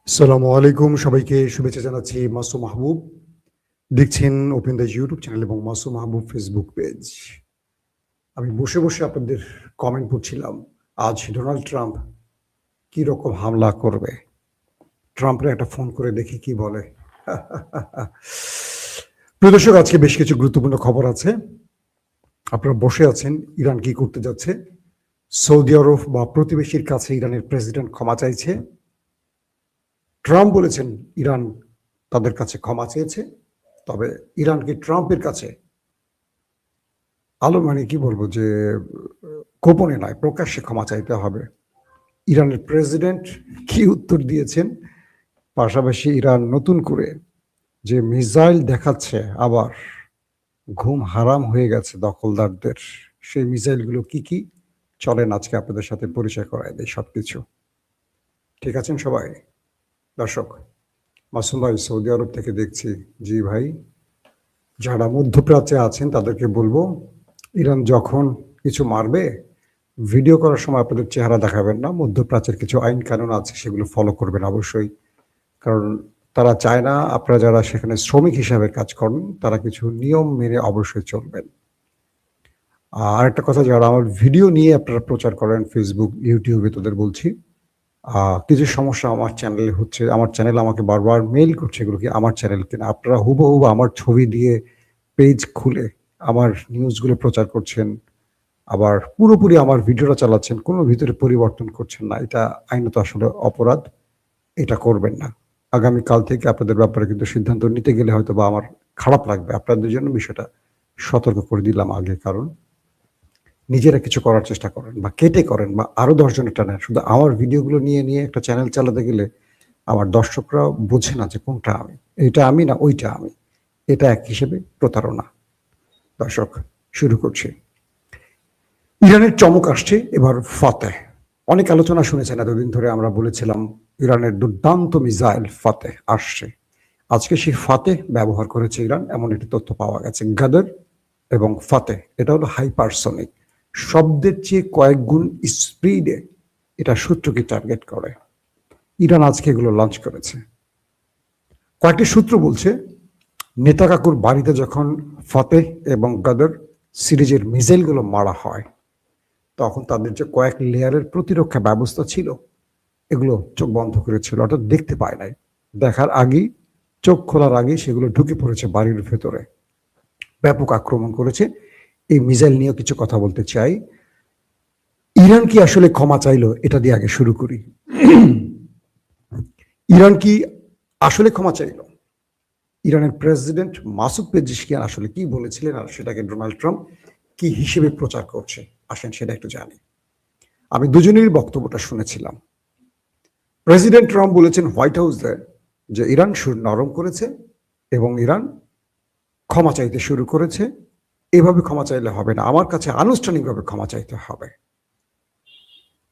আসসালামু আলাইকুম, সবাইকে শুভেচ্ছা জানাচ্ছি। মাসুম মাহবুব দেখছেন ওপেন দ্য ইউটিউব চ্যানেল এবং মাসুম মাহবুব ফেসবুক পেজ। আমি বসে বসে আপনাদের কমেন্ট পড়ছিলাম। আজ ডোনাল্ড ট্রাম্প কি রকম হামলা করবে? ট্রাম্পের একটা ফোন করে দেখি কি বলে। প্রিয় দর্শক, আজকে বেশ কিছু গুরুত্বপূর্ণ খবর আছে। আপনারা বসে আছেন, ইরান কি করতে যাচ্ছে? সৌদি আরব বা প্রতিবেশীর কাছে ইরানের প্রেসিডেন্ট ক্ষমা চাইছে। ট্রাম্প বলেছেন ইরান তাদের কাছে ক্ষমা চেয়েছে, তবে ইরান কি ট্রাম্পের কাছে মানে কি বলবো যে গোপনে নয়, প্রকাশ্যে ক্ষমা চাইতে হবে। ইরানের প্রেসিডেন্ট কি উত্তর দিয়েছেন? পাশাপাশি ইরান নতুন করে যে মিসাইল দেখাচ্ছে, আবার ঘুম হারাম হয়ে গেছে দখলদারদের। সেই মিসাইলগুলো কি কি? চলেন আজকে আপনাদের সাথে পরিচয় করায় দেয় সবকিছু। ঠিক আছেন সবাই? দর্শক, মাসুম ভাই সৌদি আরব থেকে দেখছি। জি ভাই, যারা মধ্যপ্রাচ্যে আছেন তাদেরকে বলবো, ইরান যখন কিছু মারবে, ভিডিও করার সময় আপনাদের চেহারা দেখাবেন না। মধ্যপ্রাচ্যের কিছু আইন কানুন আছে, সেগুলো ফলো করবেন অবশ্যই। কারণ তারা চায় না আপনারা যারা সেখানে শ্রমিক হিসাবে কাজ করেন, তারা কিছু নিয়ম মেনে অবশ্যই চলবেন। আর একটা কথা, যারা আমার ভিডিও নিয়ে আপনারা প্রচার করেন ফেসবুক, ইউটিউবে, তাদের বলছি, কিছু সমস্যা আমার চ্যানেলে হচ্ছে। আমার চ্যানেল আমাকে বারবার মেইল করছে এগুলো কি আমার চ্যানেল কিনা। আপনারা হুবহু আমার ছবি দিয়ে পেজ খুলে আমার নিউজগুলো প্রচার করছেন, আবার পুরোপুরি আমার ভিডিওটা চালাচ্ছেন, কোনো ভিতরে পরিবর্তন করছেন না। এটা আইনত আসলে অপরাধ। এটা করবেন না। আগামীকাল থেকে আপনাদের ব্যাপারে কিন্তু সিদ্ধান্ত নিতে গেলে হয়তো বা আমার খারাপ লাগবে। আপনাদের জন্য বিষয়টা সতর্ক করে দিলাম আগে। কারণ নিজেরা কিছু করার চেষ্টা করেন বা কেটে করেন বা আরো ১০ জনের টানেন। শুধু আমার ভিডিওগুলো নিয়ে নিয়ে একটা চ্যানেল চালাতে গেলে আমার দর্শকরা বোঝে না যে কোনটা আমি। এটা আমি না ওইটা আমি। এটা এক হিসেবে প্রতারণা। দর্শক, শুরু করছি। ইরানের চমক আসছে এবার ফাতেহ। অনেক আলোচনা শুনেছেন এতদিন ধরে, আমরা বলেছিলাম ইরানের দুর্দান্ত মিসাইল ফাতেহ আসছে। আজকে সেই ফাতেহ ব্যবহার করেছে ইরান, এমন একটি তথ্য পাওয়া গেছে। গাদর এবং ফাতেহ, এটা হলো হাইপারসনিক, শব্দের চেয়ে কয়েক গুণ স্পিডে এটা শত্রুকে টার্গেট করে। ইরান আজকে এগুলো লঞ্চ করেছে। কয়েকটি সূত্র বলছে, নেতা কাকুর বাড়িতে যখন ফাতেহ এবং গাদর সিরিজের মিসাইলগুলো মারা হয়, তখন তাদের যে কয়েক লেয়ারের প্রতিরক্ষা ব্যবস্থা ছিল, এগুলো চোখ বন্ধ করেছিল, অর্থাৎ দেখতে পায় নাই। দেখার আগেই, চোখ খোলার আগেই সেগুলো ঢুকে পড়েছে বাড়ির ভেতরে, ব্যাপক আক্রমণ করেছে। এই মিসাইল নিয়ে কিছু কথা বলতে চাই। ইরান কি আসলে ক্ষমা চাইলো? এটা দিয়ে আগে শুরু করি। ইরান কি আসলে ক্ষমা চাইলো? ইরানের প্রেসিডেন্ট মাসুদ পেজিশকিয়ান আসলে কি বলেছিলেন, আর সেটাকে ডোনাল্ড ট্রাম্প কি হিসেবে প্রচার করছে, আসেন সেটা একটু জানি। আমি দুজনেরই বক্তব্যটা শুনেছিলাম। প্রেসিডেন্ট ট্রাম্প বলেছেন হোয়াইট হাউসে যে ইরান সুর নরম করেছে এবং ইরান ক্ষমা চাইতে শুরু করেছে। এভাবে ক্ষমা চাইলে হবে না, আমার কাছে আনুষ্ঠানিকভাবে ক্ষমা চাইতে হবে।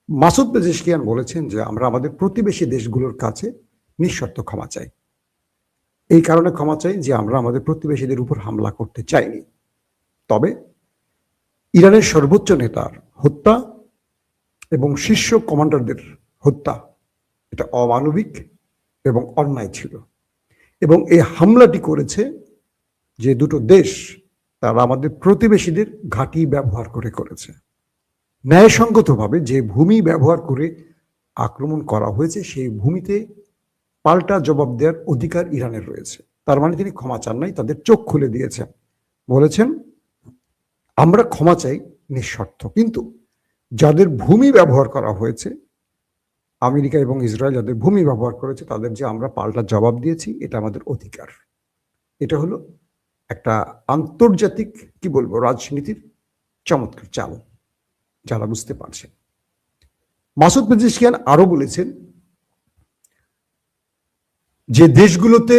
মাসুদ পেজেশকিয়ান বলেছেন যে আমরা আমাদের প্রতিবেশী দেশগুলোর কাছে নিঃশর্ত ক্ষমা চাই। এই কারণে ক্ষমা চাই যে আমরা আমাদের প্রতিবেশীদের উপর হামলা করতে চাইনি। তবে ইরানের সর্বোচ্চ নেতার হত্যা এবং শীর্ষ কমান্ডারদের হত্যা, এটা অমানবিক এবং অন্যায় ছিল। এবং এই হামলাটি করেছে যে দুটো দেশ, তারা আমাদের প্রতিবেশীদের ঘাঁটি ব্যবহার করে করেছে। ন্যায়সঙ্গতভাবে যে ভূমি ব্যবহার করে আক্রমণ করা হয়েছে, সেই ভূমিতে পাল্টা জবাব দেওয়ার অধিকার ইরানের রয়েছে। তার মানে তিনি ক্ষমা চান নাই, তাদের চোখ খুলে দিয়েছেন। বলেছেন আমরা ক্ষমা চাই নিঃশর্ত, কিন্তু যাদের ভূমি ব্যবহার করা হয়েছে, আমেরিকা এবং ইসরায়েল যাদের ভূমি ব্যবহার করেছে, তাদের যে আমরা পাল্টা জবাব দিয়েছি, এটা আমাদের অধিকার। এটা হলো একটা আন্তর্জাতিক কি বলবো রাজনীতির চমৎকার চাল, যারা বুঝতে পারছেন। মাসুদ পেজিশকিয়ান আরো বলেছেন যে দেশগুলোতে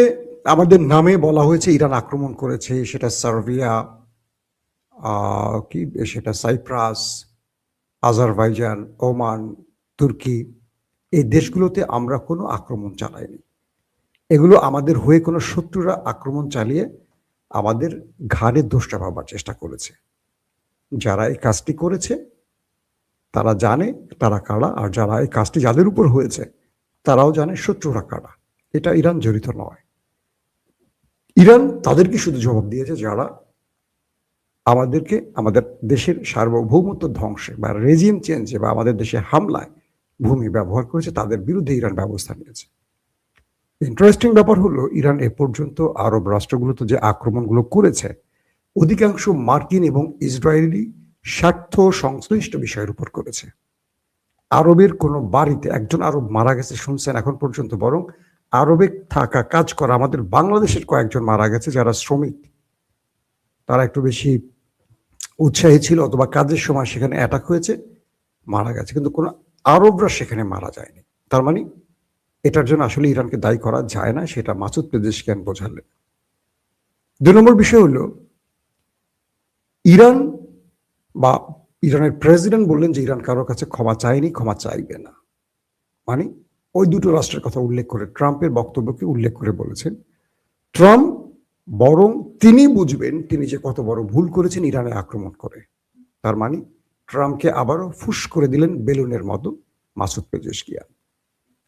আমাদের নামে বলা হয়েছে ইরান আক্রমণ করেছে, সেটা সার্বিয়া, কি সেটা সাইপ্রাস, আজারবাইজান, ওমান, তুর্কি, এই দেশগুলোতে আমরা কোনো আক্রমণ চালাইনি। এগুলো আমাদের হয়ে কোনো শত্রুরা আক্রমণ চালিয়ে আমাদের ঘাড়ে দোষটা পাবার চেষ্টা করেছে। যারা এই কাজটি করেছে তারা জানে তারা কারা, আর যারা এই কাজটি যাদের উপর হয়েছে তারাও জানে শত্রুরা কারা। এটা ইরান জড়িত নয়। ইরান তাদেরকে শুধু জবাব দিয়েছে যারা আমাদেরকে আমাদের দেশের সার্বভৌমত্ব ধ্বংসে বা রেজিম চেঞ্জে বা আমাদের দেশে হামলায় ভূমি ব্যবহার করেছে, তাদের বিরুদ্ধে ইরান ব্যবস্থা নিয়েছে। ইন্টারেস্টিং ব্যাপার হলো, ইরান এ পর্যন্ত আরব রাষ্ট্রগুলোতে যে আক্রমণগুলো করেছে অধিকাংশ মার্কিন এবং ইসরায়েলি স্বার্থ সংশ্লিষ্ট বিষয়ের উপর করেছে। আরবের কোনো বাড়িতে একজন আরব মারা গেছে শুনছেন এখন পর্যন্ত? বরং আরবে থাকা কাজ করা আমাদের বাংলাদেশের কয়েকজন মারা গেছে যারা শ্রমিক, তারা একটু বেশি উৎসাহী ছিল অথবা কাজের সময় সেখানে অ্যাটাক হয়েছে, মারা গেছে, কিন্তু কোনো আরবরা সেখানে মারা যায়নি। তার মানে এটার জন্য আসলে ইরানকে দায়ী করা যায় না, সেটা মাসুদ পেজেশকিয়ান বোঝালেন। 2 নম্বর বিষয় হলো, ইরান বা ইরানের প্রেসিডেন্ট বললেন যে ইরান কারোর কাছে ক্ষমা চায়নি, ক্ষমা চাইবে না। মানে ওই দুটো রাষ্ট্রের কথা উল্লেখ করে ট্রাম্পের বক্তব্যকে উল্লেখ করে বলেছেন ট্রাম্প বরং তিনি বুঝবেন তিনি যে কত বড় ভুল করেছেন ইরানে আক্রমণ করে। তার মানে ট্রাম্পকে আবারও ফুস করে দিলেন বেলুনের মতো মাসুদ পেজেশকিয়ান।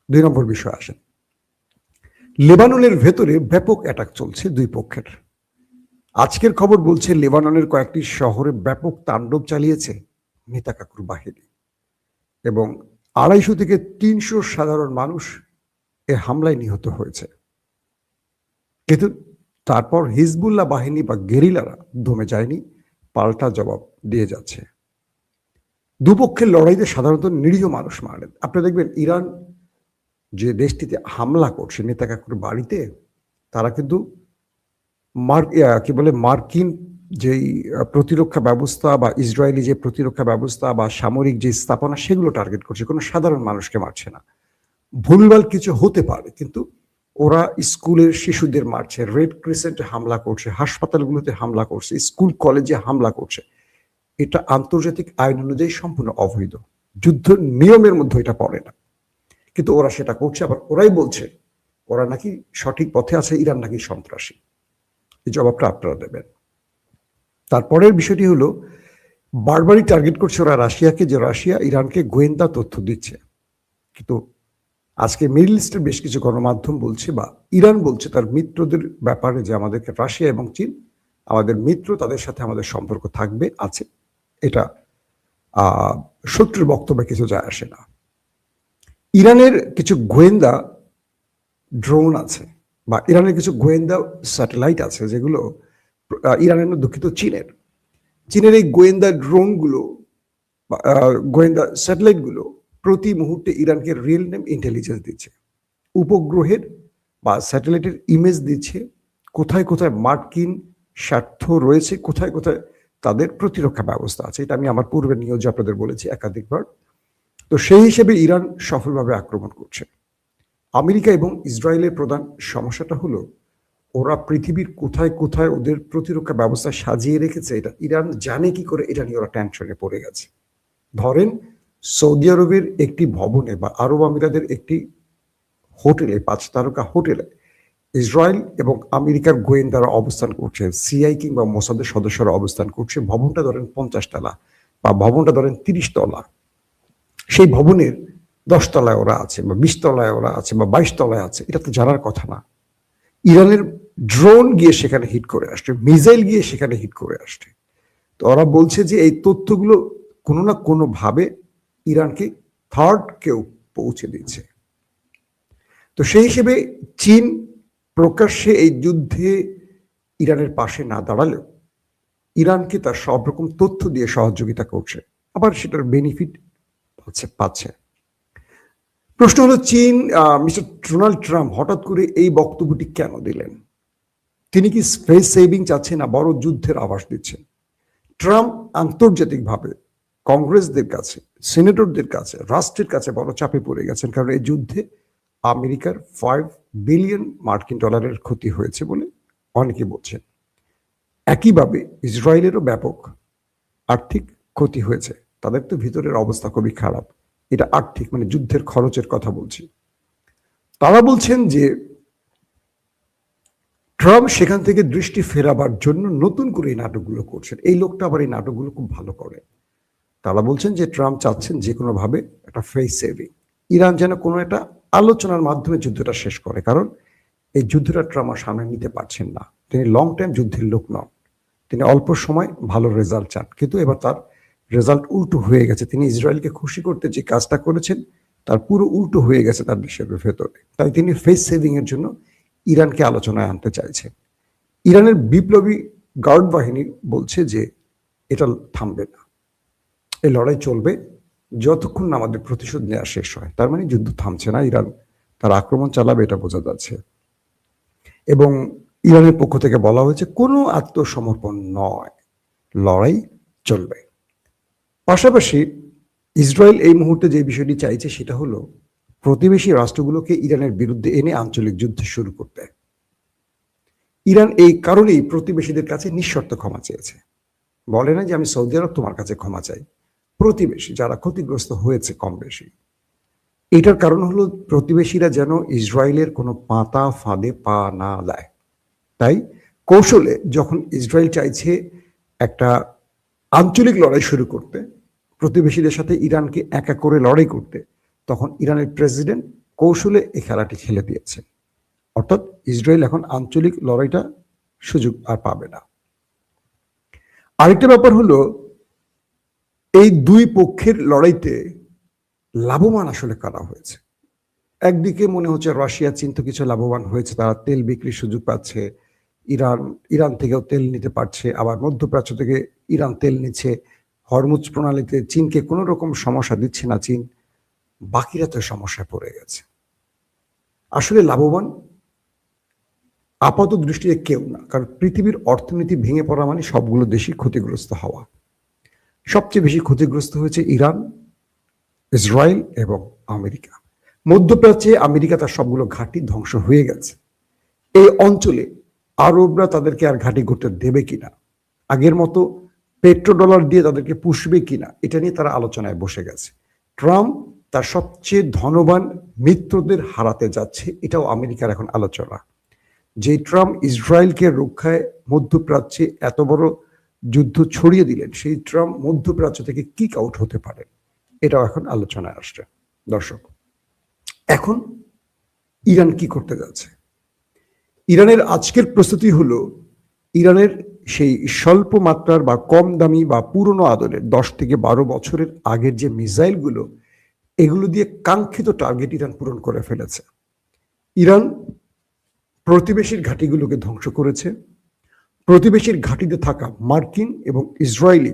2 নম্বর বিষয় আসেন, লেবাননের ভেতরে ব্যাপক অ্যাটাক চলছে দুই পক্ষের। আজকের খবর বলছে লেবাননের কয়েকটি শহরে ব্যাপক তাণ্ডব চালিয়েছে নেতাকাকুর বাহিনী এবং 250 থেকে 300 সাধারণ মানুষ এ হামলায় নিহত হয়েছে। কিন্তু তারপর হিজবুল্লাহ বাহিনী বা গেরিলারা দমে যায়নি, পাল্টা জবাব দিয়ে যাচ্ছে। দুপক্ষের লড়াইতে সাধারণত নিরীহ মানুষ মারেন। আপনি দেখবেন ইরান যে দেশটিতে হামলা করছে নেতাকাকুর বাড়িতে, তারা কিন্তু মার্কিন যেই প্রতিরক্ষা ব্যবস্থা বা ইসরায়েলি যে প্রতিরক্ষা ব্যবস্থা বা সামরিক যে স্থাপনা সেগুলো টার্গেট করছে, কোনো সাধারণ মানুষকে মারছে না। ভুলভাল কিছু হতে পারে, কিন্তু ওরা স্কুলের শিশুদের মারছে, রেড ক্রিসেন্টে হামলা করছে, হাসপাতালগুলোতে হামলা করছে, স্কুল কলেজে হামলা করছে। এটা আন্তর্জাতিক আইন অনুযায়ী সম্পূর্ণ অবৈধ, যুদ্ধ নিয়মের মধ্যে এটা পড়ে না, কিন্তু ওরা সেটা করছে। আবার ওরাই বলছে ওরা নাকি সঠিক পথে আছে, ইরান নাকি সন্ত্রাসী। এই জবাবটা আপনারা দেবেন। তারপরের বিষয়টি হলো, বারবারই টার্গেট করছে ওরা রাশিয়াকে, যে রাশিয়া ইরানকে গোয়েন্দা তথ্য দিচ্ছে। কিন্তু আজকে মিডল ইস্টের বেশ কিছু গণমাধ্যম বলছে বা ইরান বলছে তার মিত্রদের ব্যাপারে যে আমাদেরকে রাশিয়া এবং চীন আমাদের মিত্র, তাদের সাথে আমাদের সম্পর্ক থাকবে, আছে। এটা শত্রুর বক্তব্যে কিছু যায় আসে না। ইরানের কিছু গোয়েন্দা ড্রোন আছে বা ইরানের কিছু গোয়েন্দা স্যাটেলাইট আছে যেগুলো ইরানের, দুঃখিত, চীনের এই গোয়েন্দা ড্রোনগুলো গোয়েন্দা স্যাটেলাইটগুলো প্রতি মুহূর্তে ইরানকে রিয়েল টাইম ইন্টেলিজেন্স দিচ্ছে, উপগ্রহের বা স্যাটেলাইটের ইমেজ দিচ্ছে, কোথায় কোথায় মার্কিন স্বার্থ রয়েছে, কোথায় কোথায় তাদের প্রতিরক্ষা ব্যবস্থা আছে। এটা আমি আমার পূর্বের নিউজে আপনাদের বলেছি একাধিকবার। তো সেই হিসেবে ইরান সফলভাবে আক্রমণ করছে। আমেরিকা এবং ইসরায়েলের প্রধান সমস্যাটা হলো ওরা পৃথিবীর কোথায় কোথায় ওদের প্রতিরক্ষা ব্যবস্থা সাজিয়ে রেখেছে এটা ইরান জানে কি করে, এটা নিয়ে ওরা টেনশনে পড়ে গেছে। ধরেন সৌদি আরবের একটি ভবনে বা আরব আমিরাতের একটি হোটেলে, 5 তারকা হোটেলে ইসরায়েল এবং আমেরিকার গোয়েন্দারা অবস্থান করছে, সিআই কিংবা মোসাদের সদস্যরা অবস্থান করছে। ভবনটা ধরেন 50 তলা বা ভবনটা ধরেন 30 তলা। সেই ভবনের 10 তলায় ওরা আছে বা 20 তলায় ওরা আছে বা 22 তলায় আছে, এটা তো জানার কথা না। ইরানের ড্রোন গিয়ে সেখানে হিট করে আসছে, মিসাইল গিয়ে সেখানে হিট করে আসছে। তো ওরা বলছে যে এই তথ্যগুলো কোনো না কোনো ভাবে ইরানকে থার্ড কেউ পৌঁছে দিচ্ছে। তো সেই হিসেবে চীন প্রকাশ্যে এই যুদ্ধে ইরানের পাশে না দাঁড়ালেও ইরানকে তার সব রকম তথ্য দিয়ে সহযোগিতা করছে, আবার সেটার বেনিফিট পাচ্ছে। প্রশ্ন হলো, চীন মিস্টার ডোনাল্ড ট্রাম্প হঠাৎ করে এই বক্তব্যটি কেন দিলেন? তিনি কি স্পেস সেভিং চাচ্ছেন না বড় যুদ্ধের আভাস দিচ্ছেন? ট্রাম্প আন্তর্জাতিকভাবে কংগ্রেসদের কাছে, সিনেটরদের কাছে, রাষ্ট্রের কাছে বড় চাপে পড়ে গেছেন, কারণ এই যুদ্ধে আমেরিকার $5 বিলিয়ন ক্ষতি হয়েছে বলে অনেকে বলছেন। একইভাবে ইসরায়েলেরও ব্যাপক আর্থিক ক্ষতি হয়েছে, তাদের তো ভিতরের অবস্থা খুবই খারাপ। এটা আর্থিক মানে যুদ্ধের খরচের কথা বলছি। তারা বলছেন যে ট্রাম্প সেখান থেকে দৃষ্টি ফেরাবার জন্য নতুন করে এই নাটকগুলো করছেন। এই লোকটা আবার এই নাটকগুলো খুব ভালো করে। তারা বলছেন যে ট্রাম্প চাচ্ছেন যে কোনোভাবে একটা ফেস সেভিং, ইরান যেন কোনো একটা আলোচনার মাধ্যমে যুদ্ধটা শেষ করে, কারণ এই যুদ্ধটা ট্রাম্প সামনে নিতে পারছেন না। তিনি লং টাইম যুদ্ধের লোক নন, তিনি অল্প সময় ভালো রেজাল্ট চান, কিন্তু এবার তার রেজাল্ট উল্টো হয়ে গেছে। তিনি ইসরায়েলকে খুশি করতে যে কাজটা করেছেন তার পুরো উল্টো হয়ে গেছে তার দেশের ভেতরে। তাই তিনি ফেস সেভিং এর জন্য ইরানকে আলোচনায় আনতে চাইছেন। ইরানের বিপ্লবী গার্ড বাহিনী বলছে যে এটা থামবে না, এই লড়াই চলবে যতক্ষণ না আমাদের প্রতিশোধ নেওয়া শেষ হয়। তার মানে যুদ্ধ থামছে না, ইরান তার আক্রমণ চালাবে, এটা বোঝা যাচ্ছে। এবং ইরানের পক্ষ থেকে বলা হয়েছে কোনো আত্মসমর্পণ নয়, লড়াই চলবে। পাশাপাশি ইসরায়েল এই মুহূর্তে যে বিষয়টি চাইছে সেটা হলো প্রতিবেশী রাষ্ট্রগুলোকে ইরানের বিরুদ্ধে এনে আঞ্চলিক যুদ্ধ শুরু করতে। ইরান এই কারণেই প্রতিবেশীদের কাছে নিঃশর্ত ক্ষমা চেয়েছে, বলে না যে আমি সৌদি আরব তোমার কাছে ক্ষমা চাই। প্রতিবেশী যারা ক্ষতিগ্রস্ত হয়েছে কম বেশি, এটার কারণ হলো প্রতিবেশীরা যেন ইসরায়েলের কোনো পাতা ফাঁদে পা না দেয়। তাই কৌশলে যখন ইসরায়েল চাইছে একটা আঞ্চলিক লড়াই শুরু করতে, প্রতিবেশীদের সাথে ইরানকে একা করে লড়াই করতে, তখন ইরানের প্রেসিডেন্ট কৌশলে এই খেলাটি খেলে দিয়েছে। অর্থাৎ ইসরায়েল এখন আঞ্চলিক লড়াইটা সুযোগ আর পাবে না। আরেকটা ব্যাপার হলো এই দুই পক্ষের লড়াইতে লাভবান আসলে কারা হয়েছে। একদিকে মনে হচ্ছে রাশিয়া, চীন তো কিছু লাভবান হয়েছে, তারা তেল বিক্রির সুযোগ পাচ্ছে, ইরান থেকেও তেল নিতে পারছে, আবার মধ্যপ্রাচ্য থেকে ইরান তেল নিচ্ছে, হরমুজ প্রণালীতে চীনকে কোনো রকম সমস্যা দিচ্ছে না চীন। বাকিরা তো সমস্যায় পড়ে গেছে। আসলে লাভবান আপাত দৃষ্টিতে কেউ না, কারণ পৃথিবীর অর্থনীতি ভেঙে পড়া মানে সবগুলো দেশই ক্ষতিগ্রস্ত হওয়া। সবচেয়ে বেশি ক্ষতিগ্রস্ত হয়েছে ইরান, ইসরায়েল এবং আমেরিকা। মধ্যপ্রাচ্যে আমেরিকা তার সবগুলো ঘাঁটি ধ্বংস হয়ে গেছে। এই অঞ্চলে আরবরা তাদেরকে আর ঘাঁটি করতে দেবে কিনা, আগের মতো পেট্রোডলার দিয়ে তাদেরকে পুষবে কিনা, এটা নিয়ে তারা আলোচনায় বসে গেছে। ট্রাম্প তার সবচেয়ে ধনবান মিত্রদের হারাতে যাচ্ছে, এটাও আমেরিকার এখন আলোচনা। যে ট্রাম্প ইসরায়েলকে রক্ষায় মধ্যপ্রাচ্যে এত বড় যুদ্ধ ছড়িয়ে দিলেন, সেই ট্রাম্প মধ্যপ্রাচ্য থেকে কিক আউট হতে পারে, এটাও এখন আলোচনায় আসছে। দর্শক, এখন ইরান কি করতে যাচ্ছে? ইরানের আজকের প্রস্তুতি হলো ইরানের সেই স্বল্প মাত্রার বা কম দামি বা পুরনো আদরের 10 থেকে 12 বছরের আগের যে মিসাইলগুলো, এগুলো দিয়ে কাঙ্ক্ষিত টার্গেট ইরান পূরণ করে ফেলেছে। ইরান প্রতিবেশীর ঘাঁটিগুলোকে ধ্বংস করেছে, প্রতিবেশীর ঘাঁটিতে থাকা মার্কিন এবং ইসরায়েলি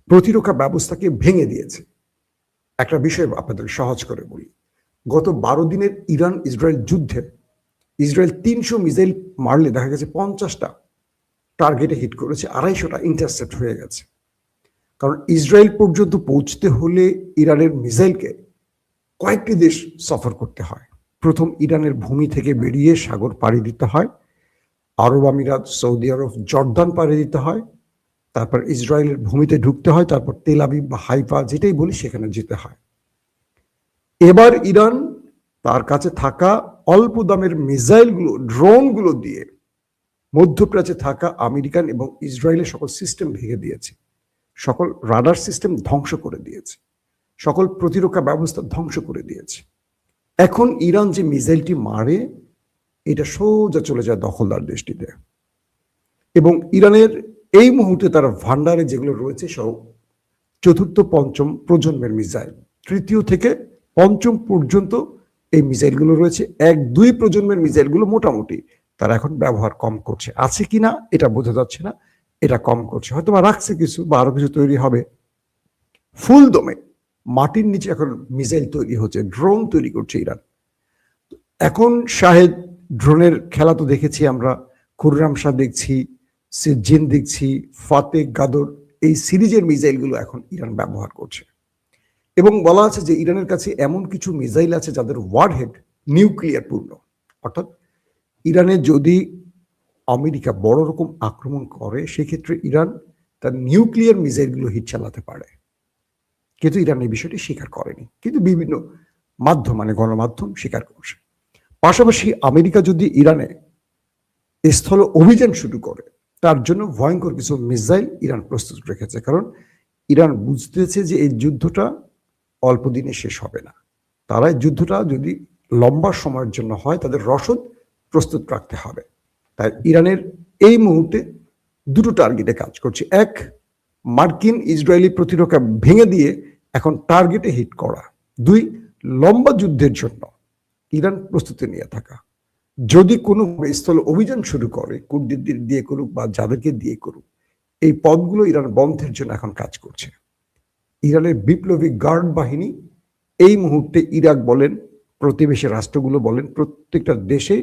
প্রতিরক্ষা ব্যবস্থাকে ভেঙে দিয়েছে। একটা বিষয় আপনাদের সহজ করে বলি, গত 12 দিনের ইরান ইসরায়েল যুদ্ধে ইসরায়েল 300 মিসাইল মারলে দেখা গেছে 50টা টার্গেটে হিট করেছে, 250টা ইন্টারসেপ্ট হয়ে গেছে। কারণ ইসরায়েল পর্যন্ত পৌঁছতে হলে ইরানের মিসাইলকে কয়েকটি দেশ সফর করতে হয়। প্রথম ইরানের ভূমি থেকে বেরিয়ে সাগর পাড়ি দিতে হয়, আরব আমিরাত, সৌদি আরব, জর্দান পাড়ি দিতে হয়, তারপর ইসরায়েলের ভূমিতে ঢুকতে হয়, তারপর তেল আবিব বা হাইফা যেটাই বলি সেখানে যেতে হয়। এবার ইরান তার কাছে থাকা অল্প দামের মিসাইলগুলো, ড্রোনগুলো দিয়ে মধ্যপ্রাচ্যে থাকা আমেরিকান এবং ইসরায়েলের সকল সিস্টেম ভেঙে দিয়েছে, সকল রাডার সিস্টেম ধ্বংস করে দিয়েছে, সকল প্রতিরক্ষা ব্যবস্থা ধ্বংস করে দিয়েছে। এখন ইরান যে মিসাইলটি মারে, এটা সোজা চলে যায় দখলদার দেশটিতে। এবং ইরানের এই মুহূর্তে তার ভান্ডারে যেগুলো রয়েছে সব চতুর্থ পঞ্চম প্রজন্মের মিসাইল, তৃতীয় থেকে পঞ্চম পর্যন্ত এই মিসাইলগুলো রয়েছে। 1-2 প্রজন্মের মিসাইলগুলো মোটামুটি তারা এখন ব্যবহার কম করছে, আছে কিনা এটা বোঝা যাচ্ছে না, এটা কম করছে, হয়তো বা রাখছে কিছু বা আরো কিছু তৈরি হবে। ফুল দমে মাটির নিচে এখন মিসাইল তৈরি হচ্ছে, ড্রোন তৈরি করছে ইরান। এখন শাহেদ ড্রোনের খেলা তো দেখেছি আমরা, খুররাম শাহ দেখছি, সিজিন দেখছি, ফাতে গাদর, এই সিরিজের মিসাইলগুলো এখন ইরান ব্যবহার করছে। এবং বলা আছে যে ইরানের কাছে এমন কিছু মিসাইল আছে যাদের ওয়ারহেড নিউক্লিয়ার পূর্ণ। অর্থাৎ ইরানে যদি আমেরিকা বড় রকম আক্রমণ করে, সেক্ষেত্রে ইরান তার নিউক্লিয়ার মিসাইলগুলো হিট চালাতে পারে। কিন্তু ইরান এই বিষয়টি স্বীকার করেনি, কিন্তু বিভিন্ন মাধ্যম মানে গণমাধ্যম স্বীকার করছে। পাশাপাশি আমেরিকা যদি ইরানে স্থল অভিযান শুরু করে, তার জন্য ভয়ঙ্কর কিছু মিসাইল ইরান প্রস্তুত রেখেছে, কারণ ইরান বুঝতেছে যে এই যুদ্ধটা অল্প দিনে শেষ হবে না। তারা এই যুদ্ধটা যদি লম্বা সময়ের জন্য হয় তাদের রসদ প্রস্তুত রাখতে হবে। তাই ইরানের এই মুহূর্তে দুটো টার্গেটে কাজ করছে। এক, মার্কিন ইসরায়েলি প্রতিরক্ষা ভেঙে দিয়ে এখন টার্গেটে হিট করা। দুই, লম্বা যুদ্ধের জন্য ইরান প্রস্তুতি নিয়ে থাকা। যদি কোনো স্থল অভিযান শুরু করে, কুর্দিদের দিয়ে করুক বা যাদেরকে দিয়ে করুক, এই পথগুলো ইরান বন্ধের জন্য এখন কাজ করছে। ইরানের বিপ্লবী গার্ড বাহিনী এই মুহূর্তে ইরাক বলেন, প্রতিবেশী রাষ্ট্রগুলো বলেন, প্রত্যেকটা দেশে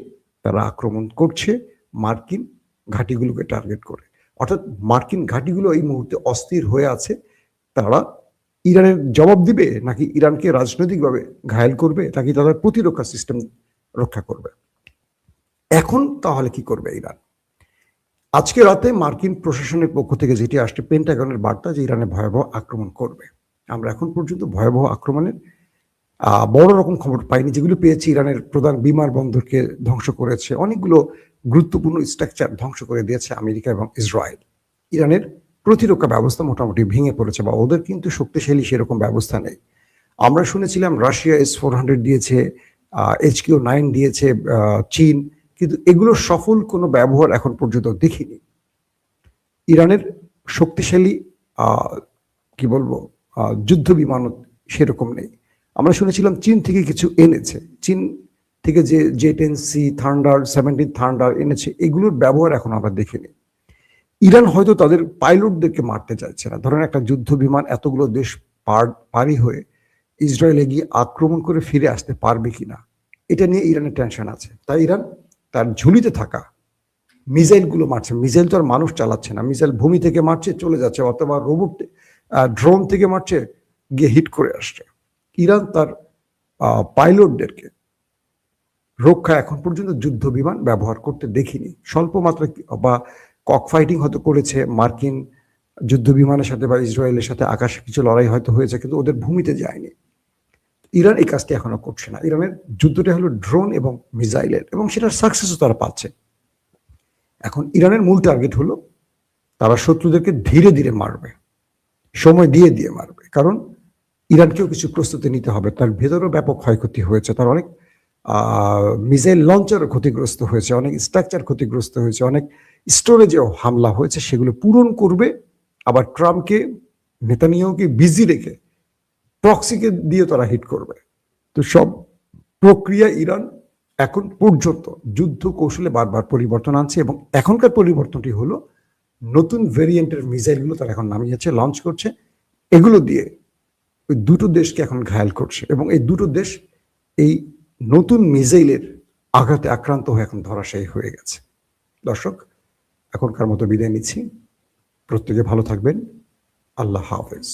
তারা আক্রমণ করছে মার্কিন ঘাঁটিগুলোকে টার্গেট করে। অর্থাৎ মার্কিন ঘাঁটিগুলো এই মুহূর্তে অস্থির হয়ে আছে। তারা ইরানের জবাব দিবে, নাকি ইরানকে রাজনৈতিকভাবে ঘায়েল করবে, নাকি তাদের প্রতিরক্ষা সিস্টেম রক্ষা করবে। এখন তাহলে কি করবে ইরান? আজকে রাতে মার্কিন প্রশাসনের পক্ষ থেকে যেটি আসছে, পেন্টাগনের বার্তা যে ইরানে ভয়াবহ আক্রমণ করবে। আমরা এখন পর্যন্ত ভয়াবহ আক্রমণের বড় রকম খবর পাইনি। যেগুলো পেয়েছি, ইরানের প্রধান বিমানবন্দরকে ধ্বংস করেছে, অনেকগুলো গুরুত্বপূর্ণ স্ট্রাকচার ধ্বংস করে দিয়েছে আমেরিকা এবং ইসরায়েল। ইরানের প্রতিরক্ষা ব্যবস্থা মোটামুটি ভেঙে পড়েছে, বা ওদের কিন্তু শক্তিশালী সেরকম ব্যবস্থা নেই। আমরা শুনেছিলাম রাশিয়া S-400 দিয়েছে, HQ-9 দিয়েছে চীন, কিন্তু এগুলোর সফল কোনো ব্যবহার এখন পর্যন্ত দেখিনি। ইরানের শক্তিশালী কি বলবো যুদ্ধ বিমান সেরকম নেই। আমরা শুনেছিলাম চীন থেকে কিছু এনেছে, চীন থেকে যে J-10C থান্ডার, 17 থান্ডার এনেছে, এগুলোর ব্যবহার এখন আমরা দেখিনি। ইরান হয়তো তাদের পাইলটদেরকে মারতে চাইছে না। ধরেন একটা যুদ্ধ বিমান এতগুলো দেশ পারি হয়ে ইসরায়েলে গিয়ে আক্রমণ করে ফিরে আসতে পারবে কিনা, এটা নিয়ে ইরানের টেনশন আছে। তাই ইরান তার ঝুলিতে থাকা মিসাইলগুলো মারছে। মিসাইল তো আর মানুষ চালাচ্ছে না, মিসাইল ভূমি থেকে মারছে, চলে যাচ্ছে, অথবা রোবট ড্রোন থেকে মারছে, গিয়ে হিট করে আসছে। ইরান তার পাইলটদেরকে রক্ষা এখন পর্যন্ত যুদ্ধ বিমান ব্যবহার করতে দেখিনি। স্বল্প মাত্রা বা কক ফাইটিং হয়তো করেছে মার্কিন যুদ্ধ বিমানের সাথে বা ইসরায়েলের সাথে, আকাশে কিছু লড়াই হয়তো হয়েছে, কিন্তু ওদের ভূমিতে যায়নি। ইরান এই কাজটি এখনো করছে না। ইরানের যুদ্ধটা হলো ড্রোন এবং মিসাইলের, এবং সেটার সাকসেসও তারা পাচ্ছে। এখন ইরানের মূল টার্গেট হলো তারা শত্রুদেরকে ধীরে ধীরে মারবে, সময় দিয়ে দিয়ে মারবে। কারণ ইরানকেও কিছু প্রস্তুতি নিতে হবে। তার ভেতরেও ব্যাপক ক্ষয়ক্ষতি হয়েছে, তার অনেক মিসাইল লঞ্চারও ক্ষতিগ্রস্ত হয়েছে, অনেক স্ট্রাকচার ক্ষতিগ্রস্ত হয়েছে, অনেক স্টোরেজেও হামলা হয়েছে। সেগুলো পূরণ করবে, আবার ট্রাম্পকে, নেতানিয়াহুকে বিজি রেখে প্রক্সিকে দিয়ে তারা হিট করবে। তো সব প্রক্রিয়া ইরান এখন পর্যন্ত যুদ্ধ কৌশলে বারবার পরিবর্তন আনছে, এবং এখনকার পরিবর্তনটি হলো নতুন ভেরিয়েন্টের মিসাইলগুলো তারা এখন নামিয়েছে, লঞ্চ করছে। এগুলো দিয়ে ওই দুটো দেশকে এখন ঘায়াল করছে, এবং এই দুটো দেশ এই নতুন মিসাইলের আঘাতে আক্রান্ত হয়ে এখন ধরাশায়ী হয়ে গেছে। দর্শক, এখনকার মতো বিদায় নিচ্ছি। প্রত্যেকে ভালো থাকবেন। আল্লাহ হাফেজ।